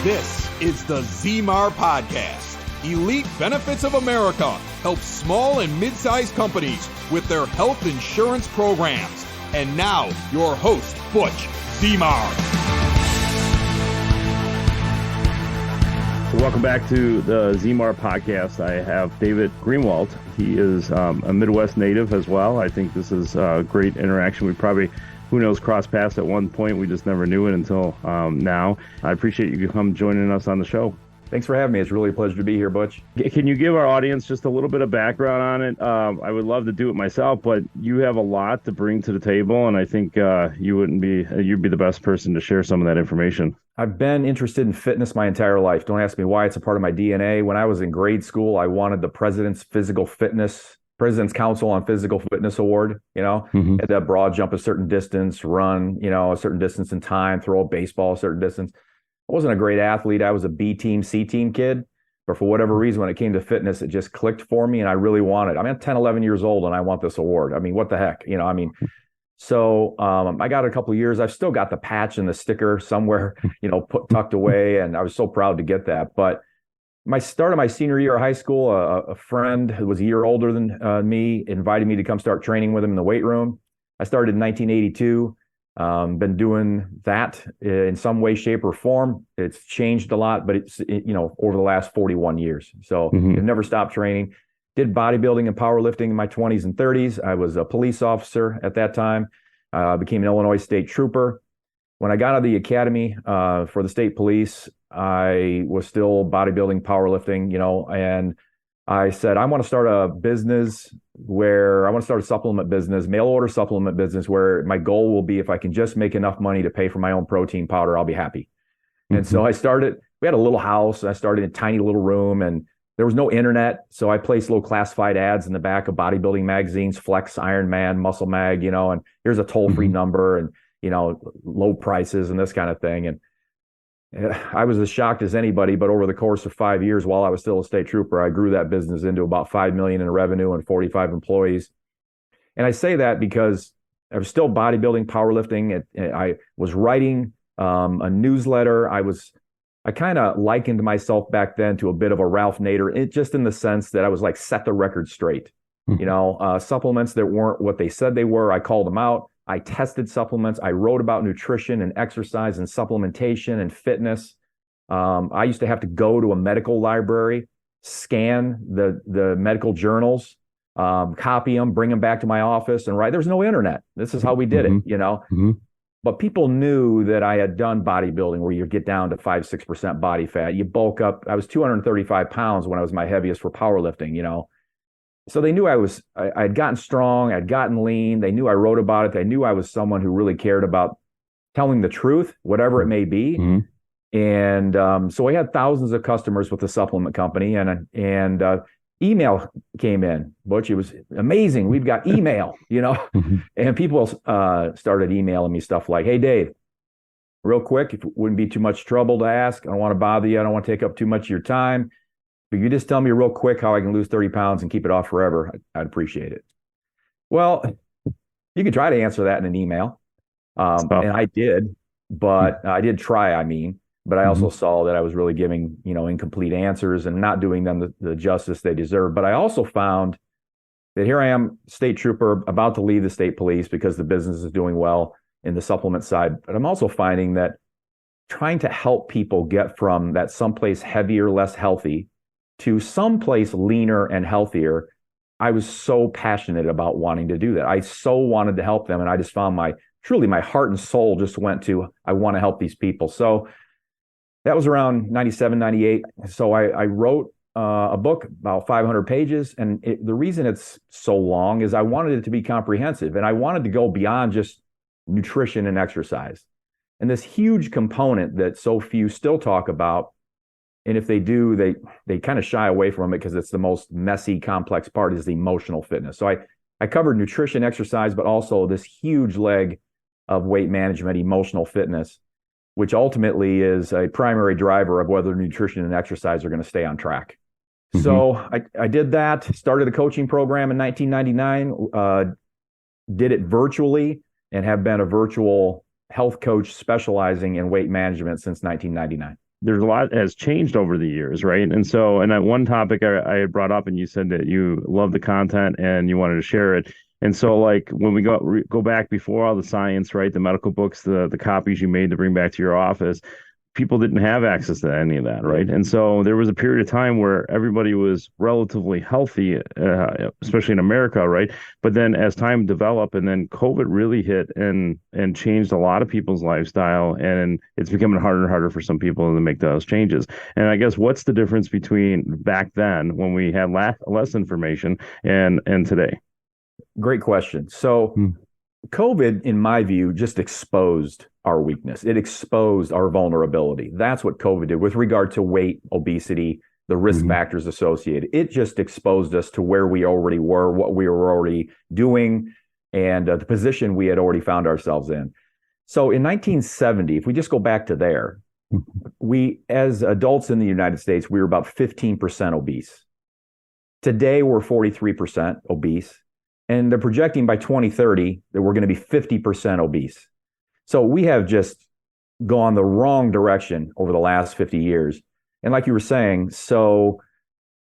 This is the ZMAR Podcast. Elite Benefits of America helps small and mid-sized companies with their health insurance programs. And now, your host, Butch ZMAR. Welcome back to the ZMAR Podcast. I have David Greenwalt. He is a Midwest native as well. I think this is a great interaction. We probably, who knows, crossed paths at one point. We just never knew it until now. I appreciate you come joining us on the show. Thanks for having me. It's really a pleasure to be here, Butch. Can you give our audience just a little bit of background on it? I would love to do it myself, but you have a lot to bring to the table, and I think you'd be the best person to share some of that information. I've been interested in fitness my entire life. Don't ask me why. It's a part of my DNA. When I was in grade school, I wanted the President's Council on Physical Fitness Award, had that broad jump a certain distance, run, a certain distance in time, throw a baseball a certain distance. I wasn't a great athlete. I was a B team, C team kid. But for whatever reason, when it came to fitness, it just clicked for me and I really wanted it. I'm 10, 11 years old and I want this award. What the heck? So I got a couple of years. I've still got the patch and the sticker somewhere, tucked away. And I was so proud to get that. But my senior year of high school, a friend who was a year older than me invited me to come start training with him in the weight room. I started in 1982. Been doing that in some way, shape, or form. It's changed a lot, but it's, over the last 41 years. So I've never stopped training. Did bodybuilding and powerlifting in my 20s and 30s. I was a police officer at that time. Became an Illinois state trooper. When I got out of the academy for the state police, I was still bodybuilding, powerlifting, and I said, I want to start a supplement business, mail order supplement business, where my goal will be if I can just make enough money to pay for my own protein powder, I'll be happy. And so I started, we had a little house, and I started in a tiny little room, and there was no internet. So I placed little classified ads in the back of bodybuilding magazines, Flex, Iron Man, Muscle Mag, and here's a toll-free number and, low prices and this kind of thing. And I was as shocked as anybody, but over the course of 5 years, while I was still a state trooper, I grew that business into about $5 million in revenue and 45 employees. And I say that because I was still bodybuilding, powerlifting. I was writing a newsletter. I kind of likened myself back then to a bit of a Ralph Nader, just in the sense that I was like, set the record straight. Supplements that weren't what they said they were, I called them out. I tested supplements. I wrote about nutrition and exercise and supplementation and fitness. I used to have to go to a medical library, scan the medical journals, copy them, bring them back to my office and write. There's no internet. This is how we did it, But people knew that I had done bodybuilding where you get down to 5-6% body fat. You bulk up. I was 235 pounds when I was my heaviest for powerlifting, So they knew I'd gotten strong, I'd gotten lean. They knew I wrote about it. They knew I was someone who really cared about telling the truth, whatever it may be. And so I had thousands of customers with the supplement company, and email came in. Butch, it was amazing. We've got email, and people started emailing me stuff like, hey, Dave, real quick, if it wouldn't be too much trouble to ask, I don't want to bother you. I don't want to take up too much of your time. But you just tell me real quick how I can lose 30 pounds and keep it off forever. I'd appreciate it. Well, you could try to answer that in an email. And I did, but I did try, but I also saw that I was really giving, incomplete answers and not doing them the justice they deserve. But I also found that here I am, state trooper, about to leave the state police because the business is doing well in the supplement side. But I'm also finding that trying to help people get from that someplace heavier, less healthy to someplace leaner and healthier, I was so passionate about wanting to do that. I so wanted to help them. And I just found my heart and soul just went to, I want to help these people. So that was around 97, 98. So I wrote a book about 500 pages. And the reason it's so long is I wanted it to be comprehensive. And I wanted to go beyond just nutrition and exercise. And this huge component that so few still talk about, and if they do, they kind of shy away from it because it's the most messy, complex part, is the emotional fitness. So I covered nutrition, exercise, but also this huge leg of weight management, emotional fitness, which ultimately is a primary driver of whether nutrition and exercise are going to stay on track. So I did that, started a coaching program in 1999, did it virtually, and have been a virtual health coach specializing in weight management since 1999. there's a lot has changed over the years, right? And so, and that one topic I had brought up, and you said that you love the content and you wanted to share it. And so, like when we go back before all the science, right? The medical books, the copies you made to bring back to your office, people didn't have access to any of that, right? And so there was a period of time where everybody was relatively healthy, especially in America, right? But then as time developed, and then COVID really hit and changed a lot of people's lifestyle, and it's becoming harder and harder for some people to make those changes. And I guess what's the difference between back then when we had less information and today? Great question. So COVID, in my view, just exposed our weakness. It exposed our vulnerability. That's what COVID did with regard to weight, obesity, the risk factors associated. It just exposed us to where we already were, what we were already doing, and the position we had already found ourselves in. So in 1970, if we just go back to there, we, as adults in the United States, we were about 15% obese. Today, we're 43% obese. And they're projecting by 2030 that we're going to be 50% obese. So we have just gone the wrong direction over the last 50 years. And like you were saying, so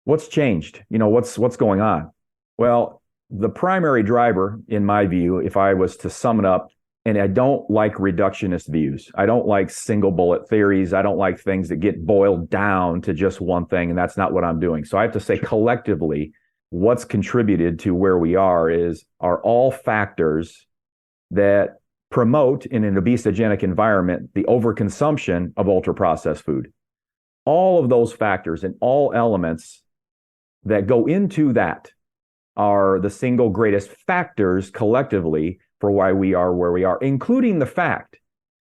what's changed? What's going on? Well, the primary driver, in my view, if I was to sum it up, and I don't like reductionist views. I don't like single bullet theories. I don't like things that get boiled down to just one thing, and that's not what I'm doing. So I have to say collectively, what's contributed to where we are are all factors that promote in an obesogenic environment the overconsumption of ultra-processed food. All of those factors and all elements that go into that are the single greatest factors collectively for why we are where we are, including the fact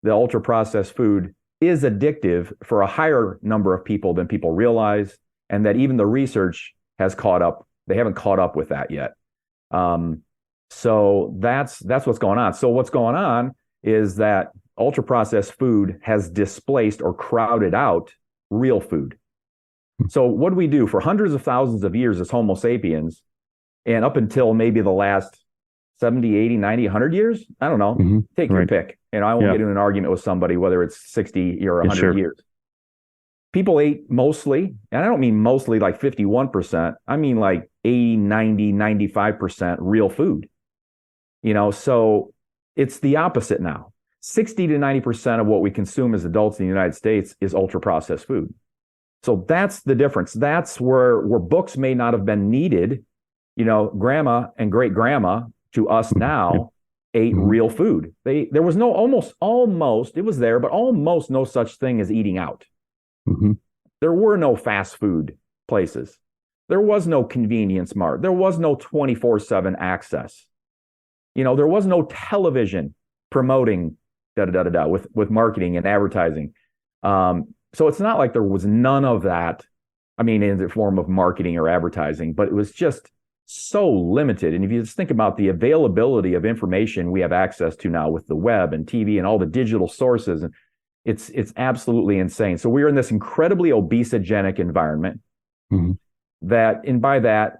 that ultra-processed food is addictive for a higher number of people than people realize, and that even the research has caught up. They haven't caught up with that yet. So that's what's going on. So what's going on is that ultra-processed food has displaced or crowded out real food. So what do we do? For hundreds of thousands of years as Homo sapiens, and up until maybe the last 70, 80, 90, 100 years, I don't know, take your pick. And I won't get in an argument with somebody whether it's 60 or 100 years. People ate mostly, and I don't mean mostly like 51%, I mean like 80, 90, 95% real food. So it's the opposite now. 60 to 90% of what we consume as adults in the United States is ultra-processed food. So that's the difference. That's where books may not have been needed. Grandma and great-grandma to us now ate real food. There was almost, it was there, but almost no such thing as eating out. There were no fast food places. There was no convenience mart. There was no 24/7 access. There was no television promoting with marketing and advertising. So it's not like there was none of that. I mean, in the form of marketing or advertising, but it was just so limited. And if you just think about the availability of information we have access to now with the web and TV and all the digital sources, and it's absolutely insane. So we're in this incredibly obesogenic environment that, and by that,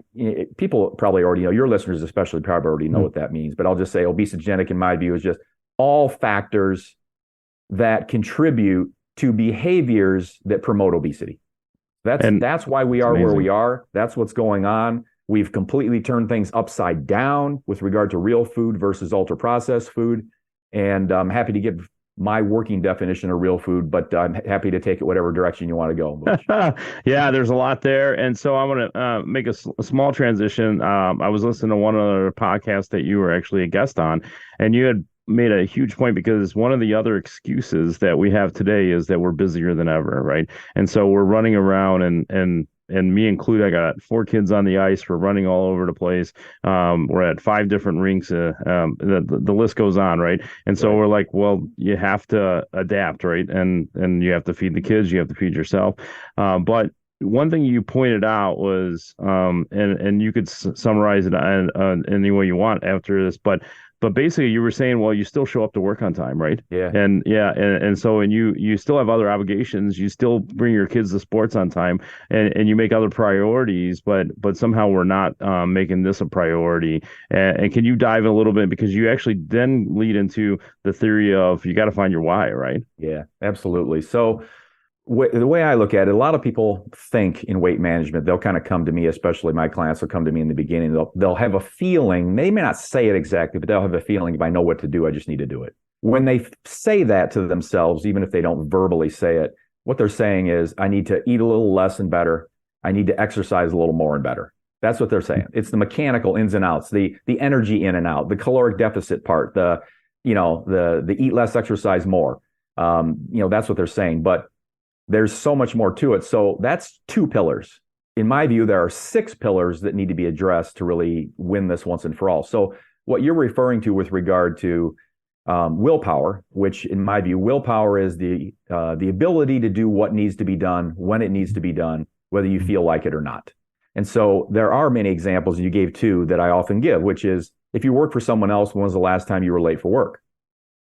people probably already know, your listeners especially probably already know what that means, but I'll just say obesogenic in my view is just all factors that contribute to behaviors that promote obesity. That's why we are where we are. That's what's going on. We've completely turned things upside down with regard to real food versus ultra-processed food. And I'm happy to give my working definition of real food, but I'm happy to take it whatever direction you want to go. Yeah, there's a lot there. And so I want to make a small transition. I was listening to one other podcast that you were actually a guest on, and you had made a huge point, because one of the other excuses that we have today is that we're busier than ever, right? And so we're running around, and me included, I got 4 kids on the ice. We're running all over the place. We're at 5 different rinks. The list goes on, right? And so we're like, well, you have to adapt, right? And you have to feed the kids, you have to feed yourself. But one thing you pointed out was, and you could summarize it any way you want after this, but basically you were saying, well, you still show up to work on time, right? Yeah. And so you still have other obligations. You still bring your kids to sports on time, and you make other priorities, but somehow we're not making this a priority. And can you dive in a little bit, because you actually then lead into the theory of you got to find your why, right? Yeah, absolutely. So the way I look at it, a lot of people think in weight management, they'll kind of come to me, especially my clients will come to me in the beginning. They'll have a feeling, they may not say it exactly, but they'll have a feeling, if I know what to do, I just need to do it. When they say that to themselves, even if they don't verbally say it, what they're saying is, I need to eat a little less and better. I need to exercise a little more and better. That's what they're saying. It's the mechanical ins and outs, the energy in and out, the caloric deficit part, the eat less, exercise more. That's what they're saying. But there's so much more to it. So that's 2 pillars. In my view, there are 6 pillars that need to be addressed to really win this once and for all. So what you're referring to with regard to willpower, which in my view, willpower is the ability to do what needs to be done when it needs to be done, whether you feel like it or not. And so there are many examples, and you gave 2 that I often give, which is, if you work for someone else, when was the last time you were late for work?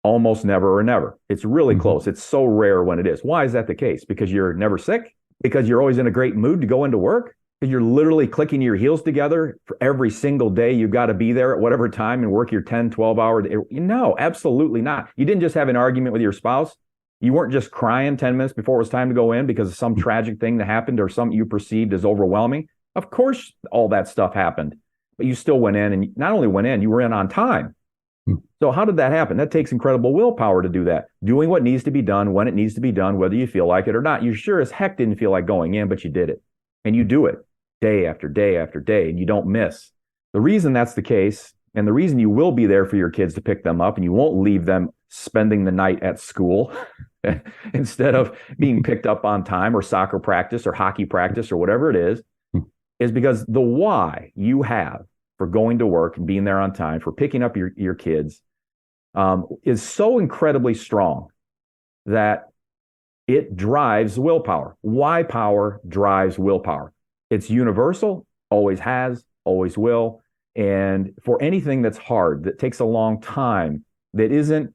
Almost never or never. It's really close. It's so rare when it is. Why is that the case? Because you're never sick? Because you're always in a great mood to go into work? Because you're literally clicking your heels together for every single day. You've got to be there at whatever time and work your 10, 12 hours. No, absolutely not. You didn't just have an argument with your spouse. You weren't just crying 10 minutes before it was time to go in because of some tragic thing that happened or something you perceived as overwhelming. Of course, all that stuff happened, but you still went in, and not only went in, you were in on time. So how did that happen? That takes incredible willpower to do that. Doing what needs to be done when it needs to be done, whether you feel like it or not. You sure as heck didn't feel like going in, but you did it. And you do it day after day after day, and you don't miss. The reason that's the case, and the reason you will be there for your kids to pick them up, and you won't leave them spending the night at school instead of being picked up on time, or soccer practice or hockey practice or whatever it is because the why you have for going to work and being there on time, for picking up your kids, is so incredibly strong that it drives willpower. Why power drives willpower. It's universal, always has, always will. And for anything that's hard, that takes a long time, that isn't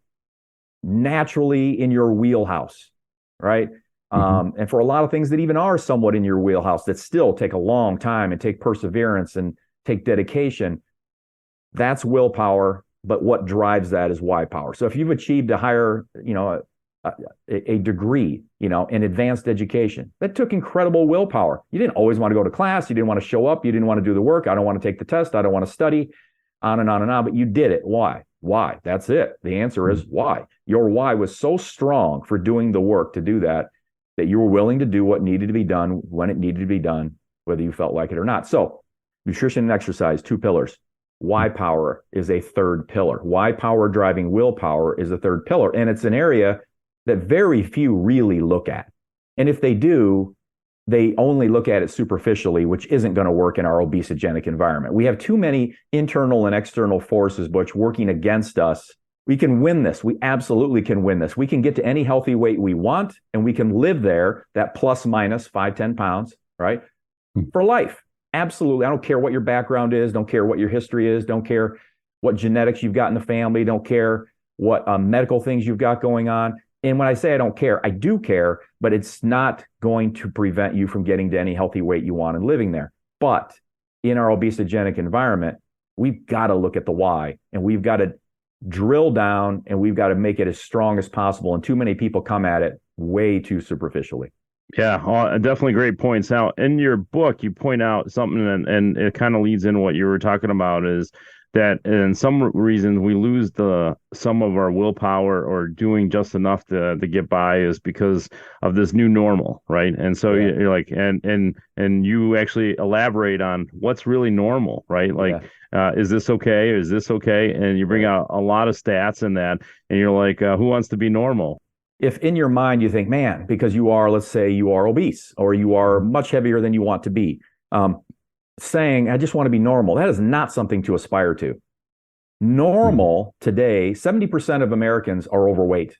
naturally in your wheelhouse, right? And for a lot of things that even are somewhat in your wheelhouse, that still take a long time and take perseverance and take dedication, that's willpower. But what drives that is why power. So if you've achieved a higher, a degree, in advanced education, that took incredible willpower. You didn't always want to go to class. You didn't want to show up. You didn't want to do the work. I don't want to take the test. I don't want to study, on and on and on. But you did it. Why? Why? That's it. The answer is why. Your why was so strong for doing the work to do that you were willing to do what needed to be done when it needed to be done, whether you felt like it or not. So nutrition and exercise, 2 pillars. Why power is a 3rd pillar. Why power driving willpower is a 3rd pillar. And it's an area that very few really look at. And if they do, they only look at it superficially, which isn't going to work in our obesogenic environment. We have too many internal and external forces, Butch, working against us. We can win this. We absolutely can win this. We can get to any healthy weight we want, and we can live there, that plus minus 5, 10 pounds, right? For life. Absolutely. I don't care what your background is. Don't care what your history is. Don't care what genetics you've got in the family. Don't care what medical things you've got going on. And when I say I don't care, I do care, but it's not going to prevent you from getting to any healthy weight you want and living there. But in our obesogenic environment, we've got to look at the why, and we've got to drill down, and we've got to make it as strong as possible. And too many people come at it way too superficially. Yeah, definitely great points. Now, in your book, you point out something, and it kind of leads into what you were talking about, is that in some reasons we lose some of our willpower or doing just enough to get by is because of this new normal, right? And so you're like, and you actually elaborate on what's really normal, right? Like, is this okay? Is this okay? And you bring out a lot of stats in that, and you're like, who wants to be normal? If in your mind you think, man, because you are, let's say you are obese, or you are much heavier than you want to be, saying, I just want to be normal, that is not something to aspire to. Normal today, 70% of Americans are overweight.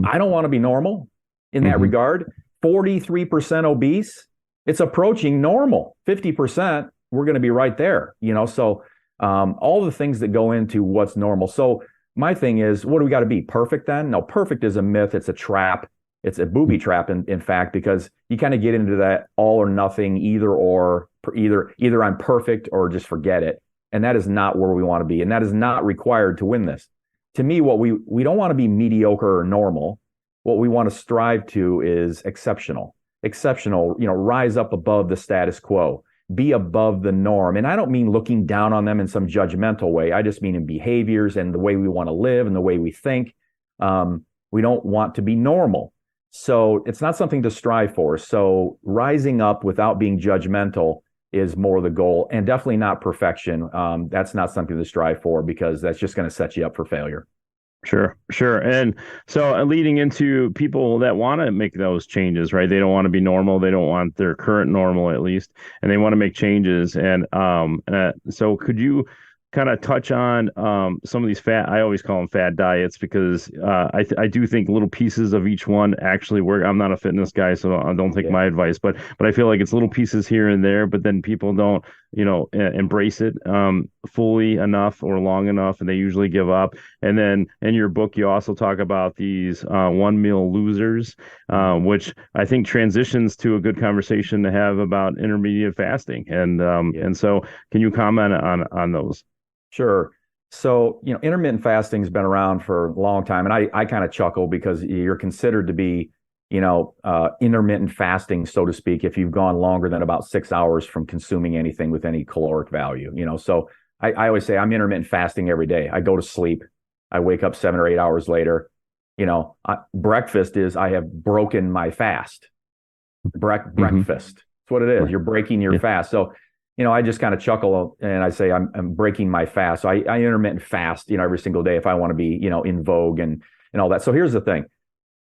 I don't want to be normal in that regard. 43% obese, it's approaching normal. 50%, we're going to be right there. So all the things that go into what's normal. So my thing is, what do we got to be? Perfect then? No, perfect is a myth. It's a trap. It's a booby trap, in fact, because you kind of get into that all or nothing, either I'm perfect or just forget it. And that is not where we want to be. And that is not required to win this. To me, what we don't want to be mediocre or normal. what we want to strive to is exceptional, rise up above the status quo, be above the norm. And I don't mean looking down on them in some judgmental way. I just mean in behaviors and the way we want to live and the way we think. We don't want to be normal. So it's not something to strive for. So rising up without being judgmental is more the goal, and definitely not perfection. That's not something to strive for, because that's just going to set you up for failure. Sure. And so leading into people that want to make those changes, right? They don't want to be normal. They don't want their current normal, at least, and they want to make changes. And so could you kind of touch on some of these I always call them fad diets, because I do think little pieces of each one actually work. I'm not a fitness guy, so I don't take my advice, but I feel like it's little pieces here and there, but then people don't, embrace it fully enough or long enough, and they usually give up. And then in your book, you also talk about these one meal losers, which I think transitions to a good conversation to have about intermediate fasting. And so can you comment on those? Sure. So, intermittent fasting has been around for a long time. And I kind of chuckle because you're considered to be, intermittent fasting, so to speak, if you've gone longer than about 6 hours from consuming anything with any caloric value, So I always say I'm intermittent fasting every day. I go to sleep. I wake up 7 or 8 hours later. Breakfast is I have broken my fast. Breakfast. That's what it is. You're breaking your fast. So, I just kind of chuckle and I say I'm breaking my fast. So I intermittent fast, every single day if I want to be, in vogue and all that. So here's the thing.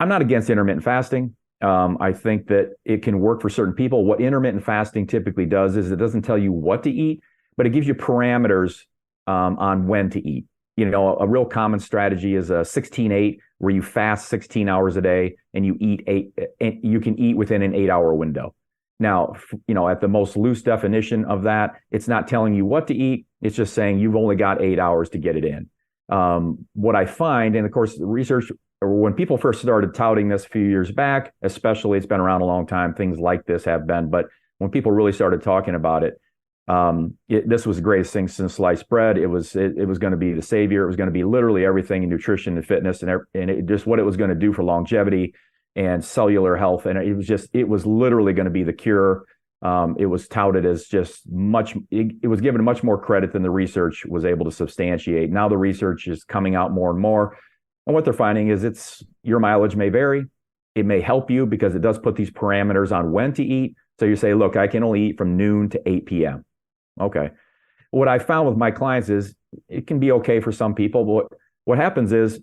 I'm not against intermittent fasting. I think that it can work for certain people. What intermittent fasting typically does is it doesn't tell you what to eat, but it gives you parameters on when to eat. A real common strategy is a 16-8, where you fast 16 hours a day and you eat and you can eat within an 8-hour window. Now, at the most loose definition of that, it's not telling you what to eat. It's just saying you've only got 8 hours to get it in. What I find, and of course, the research, when people first started touting this a few years back, especially, it's been around a long time, things like this have been, but when people really started talking about it, this was the greatest thing since sliced bread. It was going to be the savior. It was going to be literally everything in nutrition and fitness, and it just what it was going to do for longevity and cellular health. And it was literally going to be the cure. It was touted as just it was given much more credit than the research was able to substantiate. Now the research is coming out more and more. And what they're finding is your mileage may vary. It may help you because it does put these parameters on when to eat. So you say, look, I can only eat from noon to 8 p.m. Okay. What I found with my clients is it can be okay for some people, but what happens is,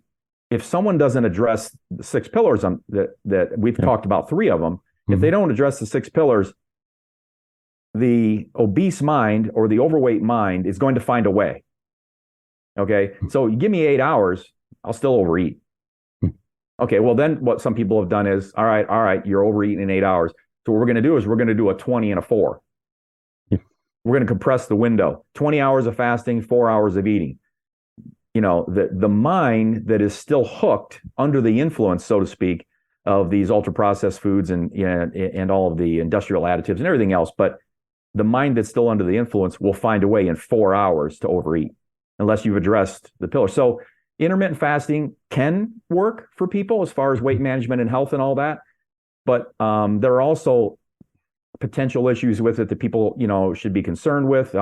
if someone doesn't address the 6 pillars that we've talked about, 3 of them, if they don't address the 6 pillars, the obese mind or the overweight mind is going to find a way. Okay. So you give me 8 hours, I'll still overeat. Okay. Well, then what some people have done is, all right, you're overeating in 8 hours. So what we're going to do is we're going to do a 20 and a 4. We're going to compress the window, 20 hours of fasting, 4 hours of eating. The mind that is still hooked under the influence, so to speak, of these ultra processed foods and all of the industrial additives and everything else, but the mind that's still under the influence will find a way in 4 hours to overeat unless you've addressed the pillar. So intermittent fasting can work for people as far as weight management and health and all that, but there are also potential issues with it that people should be concerned with.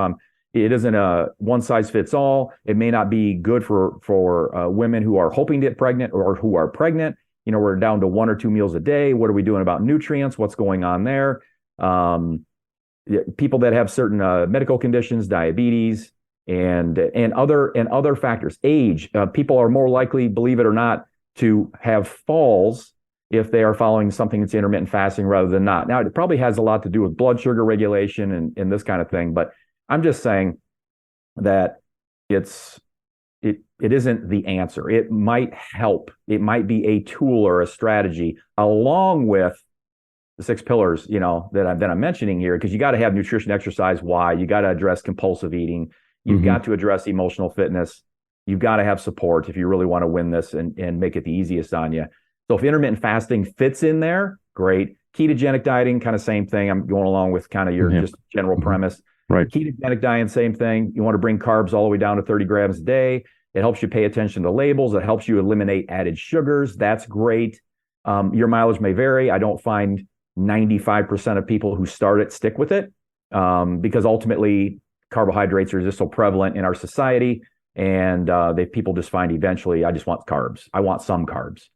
It isn't a one size fits all. It may not be good for women who are hoping to get pregnant or who are pregnant. We're down to 1 or 2 meals a day. What are we doing about nutrients? What's going on there? People that have certain medical conditions, diabetes, and other factors. Age. People are more likely, believe it or not, to have falls if they are following something that's intermittent fasting rather than not. Now, it probably has a lot to do with blood sugar regulation and this kind of thing, but I'm just saying that it isn't the answer. It might help. It might be a tool or a strategy along with the 6 pillars, that I'm mentioning here, because you got to have nutrition, exercise. Why? You got to address compulsive eating. You've got to address emotional fitness. You've got to have support if you really want to win this and make it the easiest on you. So if intermittent fasting fits in there, great. Ketogenic dieting, kind of same thing. I'm going along with kind of your just general premise. Right. Ketogenic diet, same thing. You want to bring carbs all the way down to 30 grams a day. It helps you pay attention to labels. It helps you eliminate added sugars. That's great. Your mileage may vary. I don't find 95% of people who start it stick with it, because ultimately carbohydrates are just so prevalent in our society, and people just find eventually, I just want carbs. I want some carbs.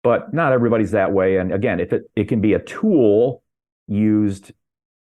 But not everybody's that way. And again, if it can be a tool used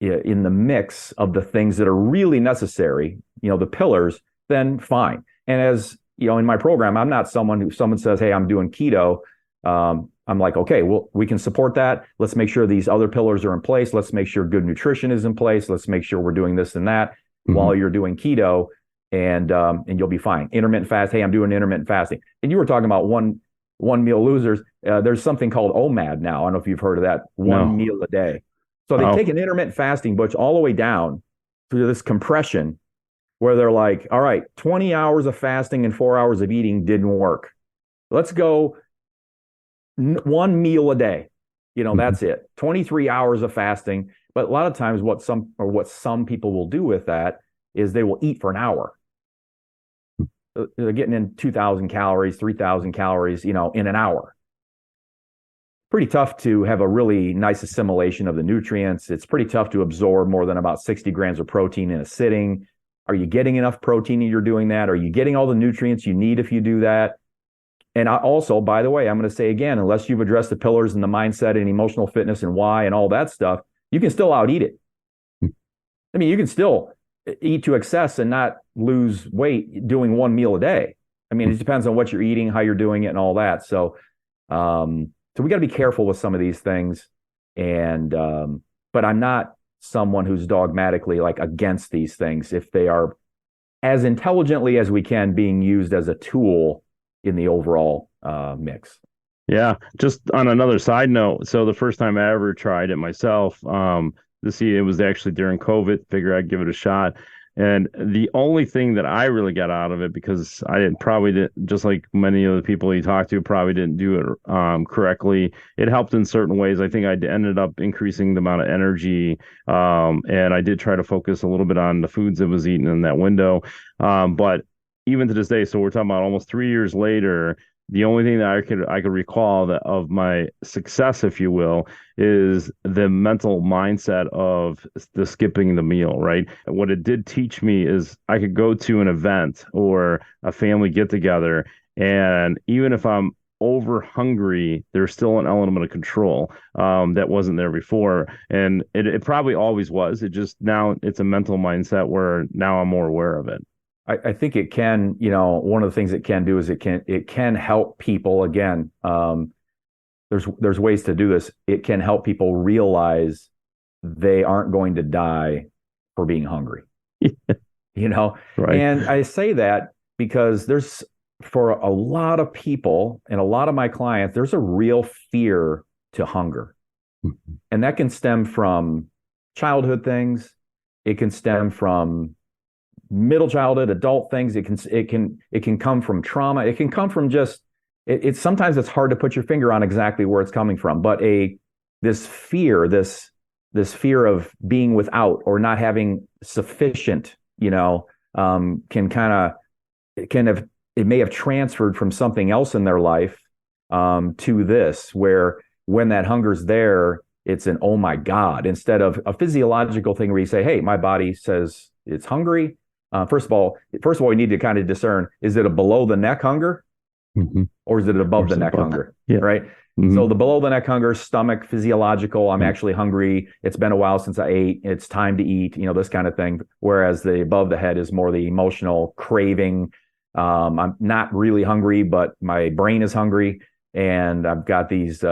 in the mix of the things that are really necessary, the pillars, then fine. And as in my program, I'm not someone someone says, hey, I'm doing keto. I'm like, okay, well, we can support that. Let's make sure these other pillars are in place. Let's make sure good nutrition is in place. Let's make sure we're doing this and that while you're doing keto, and you'll be fine. Intermittent fast. Hey, I'm doing intermittent fasting. And you were talking about one meal losers. There's something called OMAD now. I don't know if you've heard of that. One meal a day. So they take an intermittent fasting, Butch, all the way down to this compression where they're like, all right, 20 hours of fasting and 4 hours of eating didn't work. Let's go one meal a day. That's it. 23 hours of fasting. But a lot of times what some people will do with that is they will eat for an hour. They're getting in 2,000 calories, 3,000 calories, in an hour. Pretty tough to have a really nice assimilation of the nutrients. It's pretty tough to absorb more than about 60 grams of protein in a sitting. Are you getting enough protein if you're doing that? Are you getting all the nutrients you need if you do that? And also, by the way, I'm going to say again, unless you've addressed the pillars and the mindset and emotional fitness and why and all that stuff, you can still out eat it. I mean, you can still eat to excess and not lose weight doing one meal a day. I mean, it depends on what you're eating, how you're doing it, and all that. So we got to be careful with some of these things. And but I'm not someone who's dogmatically like against these things if they are as intelligently as we can being used as a tool in the overall mix. Yeah. Just on another side note, so the first time I ever tried it myself, it was actually during COVID. Figure I'd give it a shot. And the only thing that I really got out of it, because just like many of the people you talk to, probably didn't do it correctly. It helped in certain ways. I think I ended up increasing the amount of energy, and I did try to focus a little bit on the foods that was eaten in that window. But even to this day, so we're talking about almost 3 years later, the only thing that I could recall of my success, if you will, is the mental mindset of the skipping the meal, right? What it did teach me is I could go to an event or a family get together, and even if I'm over hungry, there's still an element of control that wasn't there before. And it probably always was. It just, now it's a mental mindset where now I'm more aware of it. I think it can, one of the things it can do is it can help people. Again, there's ways to do this. It can help people realize they aren't going to die for being hungry. Right. And I say that because for a lot of people and a lot of my clients, there's a real fear to hunger. And that can stem from childhood things. It can stem from middle childhood, adult things. It can come from trauma. It can come from just sometimes it's hard to put your finger on exactly where it's coming from. But this fear of being without or not having sufficient, it may have transferred from something else in their life to this, where when that hunger's there, it's an oh my God, instead of a physiological thing where you say, hey, my body says it's hungry. First of all, we need to kind of discern, is it a below the neck hunger or is it above the neck hunger? Yeah. Right. So the below the neck hunger, stomach, physiological, I'm actually hungry. It's been a while since I ate. It's time to eat, this kind of thing. Whereas the above the head is more the emotional craving. I'm not really hungry, but my brain is hungry. And I've got these,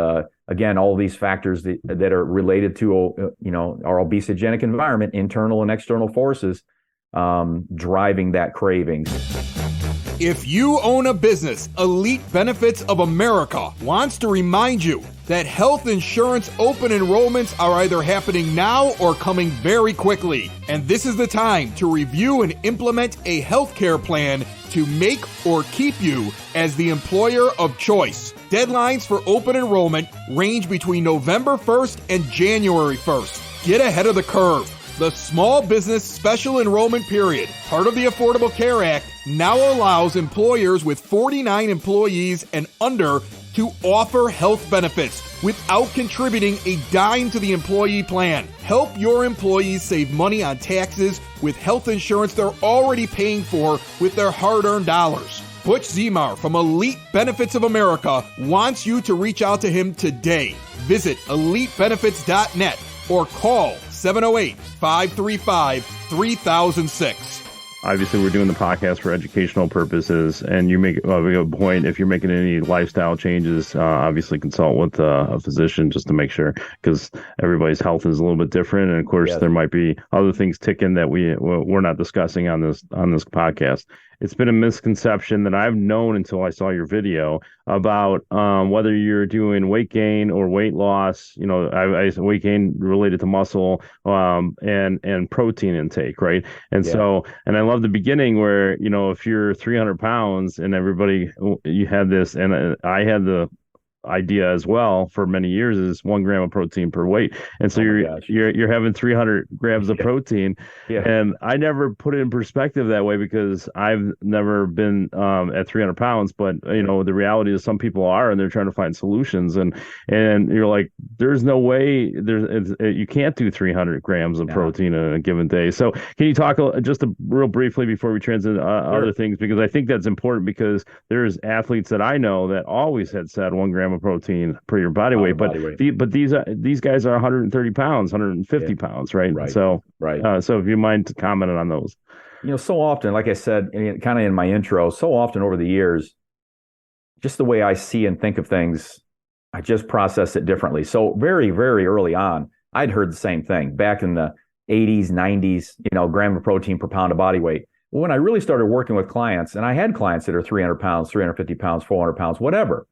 again, all these factors that are related to, our obesogenic environment, internal and external forces, driving that craving. If you own a business, Elite Benefits of America wants to remind you that health insurance open enrollments are either happening now or coming very quickly. And this is the time to review and implement a healthcare plan to make or keep you as the employer of choice. Deadlines for open enrollment range between November 1st and January 1st. Get ahead of the curve. The Small Business Special Enrollment Period, part of the Affordable Care Act, now allows employers with 49 employees and under to offer health benefits without contributing a dime to the employee plan. Help your employees save money on taxes with health insurance they're already paying for with their hard-earned dollars. Butch Zemar from Elite Benefits of America wants you to reach out to him today. Visit elitebenefits.net or call 708-535-3006. Obviously, we're doing the podcast for educational purposes, and you make a good point. If you're making any lifestyle changes, obviously consult with a physician just to make sure, because everybody's health is a little bit different, and of course, there might be other things ticking that we're not discussing on this podcast. It's been a misconception that I've known until I saw your video about whether you're doing weight gain or weight loss. You know, I weight gain related to muscle and protein intake, right? And so, and I love the beginning where, you know, if you're 300 pounds and you had this, and I had the idea as well for many years, is 1 gram of protein per weight, and so you're having 300 grams of protein, and I never put it in perspective that way because I've never been at 300 pounds, but you know, the reality is some people are, and they're trying to find solutions, and you're like, there's no way you can't do 300 grams of protein in a given day. So can you talk just real briefly before we transition other things, because I think that's important, because there's athletes that I know that always had said 1 gram of protein per your body weight, but these guys are 130 pounds, 150 pounds, right? So if you mind commenting on those. You know, so often, like I said, kind of in my intro, so often over the years, just the way I see and think of things, I just process it differently. So very, very early on, I'd heard the same thing back in the 80s, 90s, you know, gram of protein per pound of body weight. When I really started working with clients, and I had clients that are 300 pounds, 350 pounds, 400 pounds, whatever,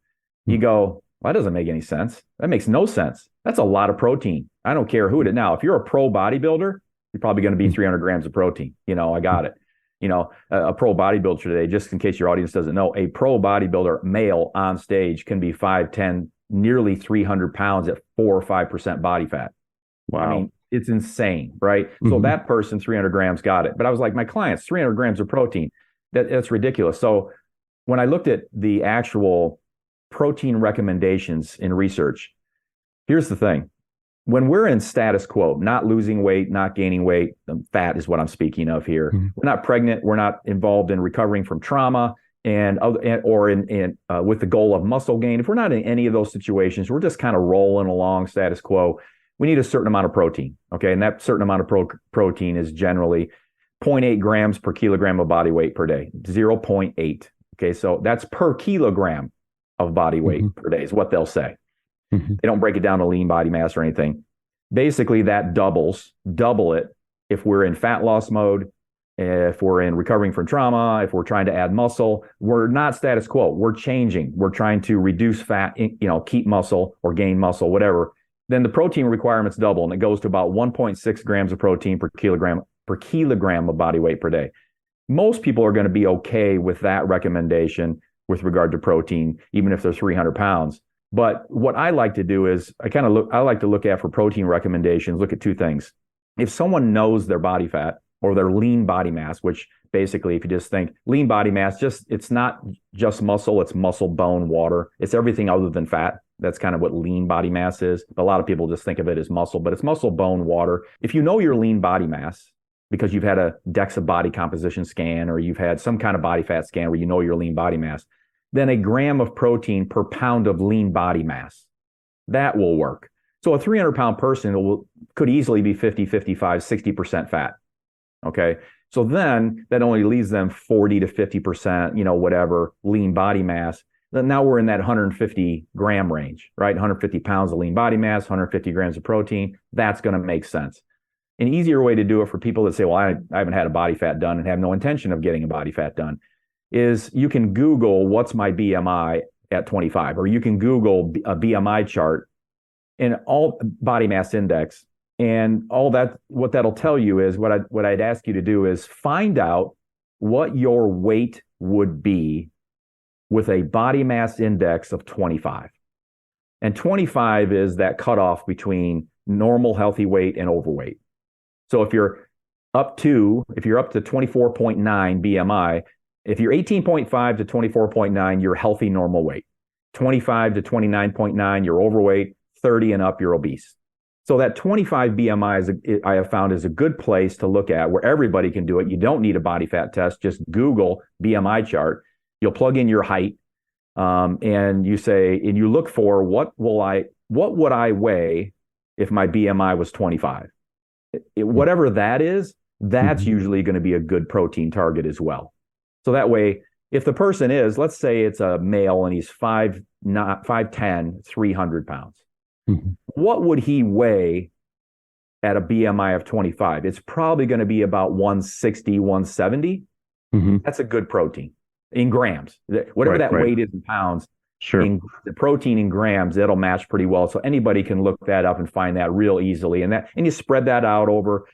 you go, well, that doesn't make any sense. That makes no sense. That's a lot of protein. I don't care who it is. Now, if you're a pro bodybuilder, you're probably going to be 300 grams of protein. You know, I got it. You know, a pro bodybuilder today, just in case your audience doesn't know, a pro bodybuilder male on stage can be 5'10", nearly 300 pounds at 4 or 5% body fat. Wow. I mean, it's insane, right? So that person, 300 grams, got it. But I was like, my clients, 300 grams of protein, that's ridiculous. So when I looked at the actual protein recommendations in research, here's the thing. When we're in status quo, not losing weight, not gaining weight, fat is what I'm speaking of here. We're not pregnant. We're not involved in recovering from trauma or with the goal of muscle gain. If we're not in any of those situations, we're just kind of rolling along status quo. We need a certain amount of protein. Okay. And that certain amount of protein is generally 0.8 grams per kilogram of body weight per day, 0.8. Okay. So that's per kilogram of body weight per day is what they'll say. They don't break it down to lean body mass or anything. Basically, that double it if we're in fat loss mode, if we're in recovering from trauma, if we're trying to add muscle. We're not status quo. We're changing. We're trying to reduce fat, keep muscle or gain muscle, whatever. Then the protein requirements double, and it goes to about 1.6 grams of protein per kilogram of body weight per day. Most people are going to be okay with that recommendation with regard to protein, even if they're 300 pounds. But what I like to do is I like to look at for protein recommendations, look at two things. If someone knows their body fat or their lean body mass, which basically, if you just think lean body mass, it's not just muscle, it's muscle, bone, water. It's everything other than fat. That's kind of what lean body mass is. A lot of people just think of it as muscle, but it's muscle, bone, water. If you know your lean body mass, because you've had a DEXA body composition scan, or you've had some kind of body fat scan where you know your lean body mass, then a gram of protein per pound of lean body mass, that will work. So a 300-pound person could easily be 50, 55, 60% fat. Okay. So then that only leaves them 40 to 50%, whatever, lean body mass. Then now we're in that 150 gram range, right? 150 pounds of lean body mass, 150 grams of protein. That's going to make sense. An easier way to do it for people that say, well, I haven't had a body fat done and have no intention of getting a body fat done, is you can Google what's my BMI at 25, or you can Google a BMI chart and all body mass index, and all that. What that'll tell you is what I'd ask you to do is find out what your weight would be with a body mass index of 25. And 25 is that cutoff between normal healthy weight and overweight. So if you're up to 24.9 BMI, If you're 18.5 to 24.9, you're healthy, normal weight. 25 to 29.9, you're overweight. 30 and up, you're obese. So that 25 BMI I have found is a good place to look at where everybody can do it. You don't need a body fat test. Just Google BMI chart. You'll plug in your height, and you look for what would I weigh if my BMI was 25? Whatever that is, that's usually going to be a good protein target as well. So that way, if the person is, let's say it's a male and he's 5'10", 300 pounds. What would he weigh at a BMI of 25? It's probably going to be about 160, 170. That's a good protein in grams. Whatever that weight is in pounds, the protein in grams, it'll match pretty well. So anybody can look that up and find that real easily. And you spread that out over,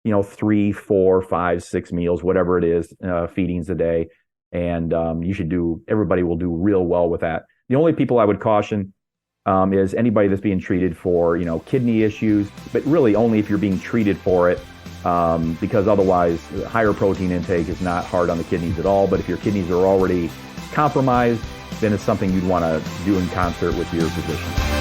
3, 4, 5, 6 meals, whatever it is, feedings a day. And everybody will do real well with that. The only people I would caution is anybody that's being treated for, kidney issues, but really only if you're being treated for it, because otherwise higher protein intake is not hard on the kidneys at all. But if your kidneys are already compromised, then it's something you'd want to do in concert with your physician.